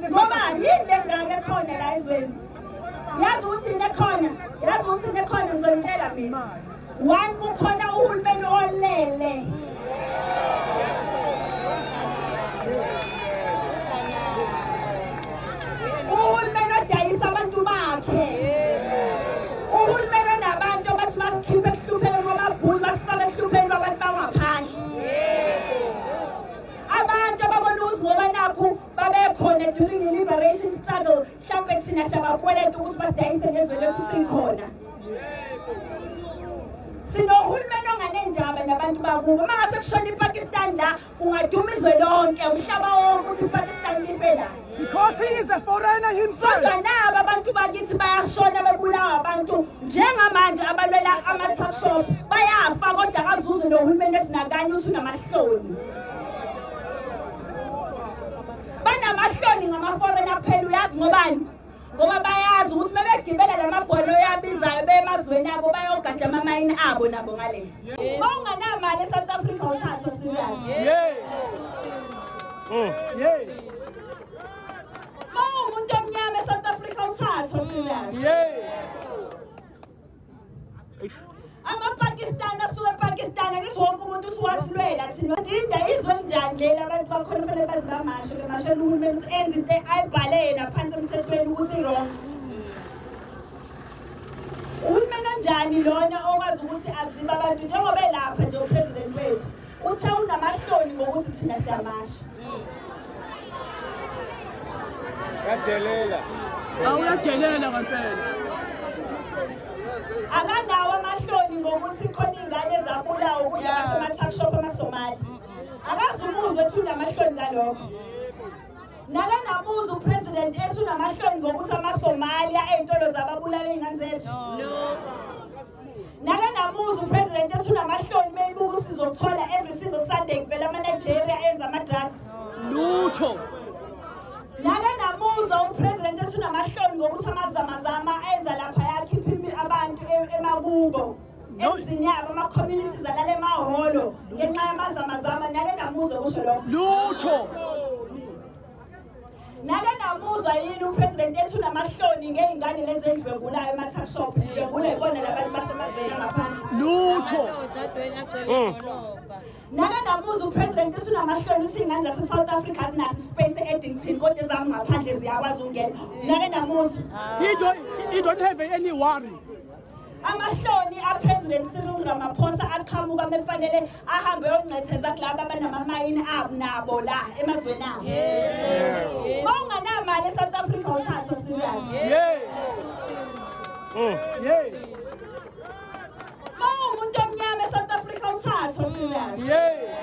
ngoba yini lengane ekhona la ezweni yazi ukuthi nekhona ngizonitshela mina one kukhona uhulumeni olele uhulumeni odayisa abantu bakhe uhulumeni onabantu abathi basikhiphe ekuhlupheni kwamabhulu basifake ekuhlupheni kwabantu bangaphandle abantu ababona ukuthi ngoba nakhu babekhona during i-liberation struggle mhlawumbe thina siyabakweleta ukuthi badayise nezwe lethu sinkhona sinohulumeni onganendaba nabantu bakubo mangase kushona iPakistan la kungaduma izwe lonke umhlaba wonke ukuthi iPakistan life la because he is a foreigner himself. Kodwa naba abantu bakithi bayashona bebulawa abantu njengamanje abalwela ama-tuck shop bayafa kodwa akazuze nohulumeni ethi nakanye uthi unamahloni banamahloni ngama-foreigner kuphela uyazi ngobani ngoba bayazi ukuthi bebegibela lamabhono yabizayo bemazweni abo bayogada amamayini abo nabo ngale unganamali eSouth Africa uthathwa serious Yes. umuntu omnyama eSouth Africa uthathwa serious Yes. Ama-Pakistan asuke ePakistan akithi wonke umuntu usuwasilwela thina ndinda izwe njani lela abantu bakhona fanele bazibamashe bemashela uhulumeni ukuthi enze into ayibhale yena phansi emthethweni ukuthi i-wrong uhulumeni onjani lona okwazi ukuthi azibe abantu njengoba elapha nje upresident wethu uthe unamahloni ngokuthi thina siyamasha Uyadelela ngempela. akanawo amahloni ngokuthi khona ingane ezabulawa ukudla basema-tuck shop amaSomali akazi umuzwe ethi unamahloni ngalokho nakanamuza upresident ethi unamahloni ngokuthi amaSomalia ey'ntolo zababulala iy'ngane zethu nakanamuza upresident ethi unamahloni meyibuka usizothola every single Sunday kuvela ama-Nigeria enza ama-drugs Lutho. nakanamuza upresident ethi unamahloni ngokuthi amazamazama enza lapha yakhipha abantu emakubo emzini yabo ama-communities alala emahholo ngenxa yamazamazama nakanamuza kusho lokho Lutho. nakanamuzwa yini upresident ethi unamahloni ngey'ngane lezi edlwengulayo ema-tuck shop dlwengula yibona labantu basemazweni angaphandle Lutho. nakanamuza upresident ethi unamahloni uthi iy'ngane zase-South Africa zinaso ispace e-Eddington kodwa ezami ngaphandle ziyakwazi ukungena nakanamuzwa He don't have any worry. amahloni apresident Cyril Ramaphosa aqhamuka mekufanele ahambe yoncetheza kulabo abanamamayini abo nabo la emazweni abo unganamali eSouth Africa uthathwa serious Yes. umuntu omnyama eSouth Africa uthathwa serious Yes.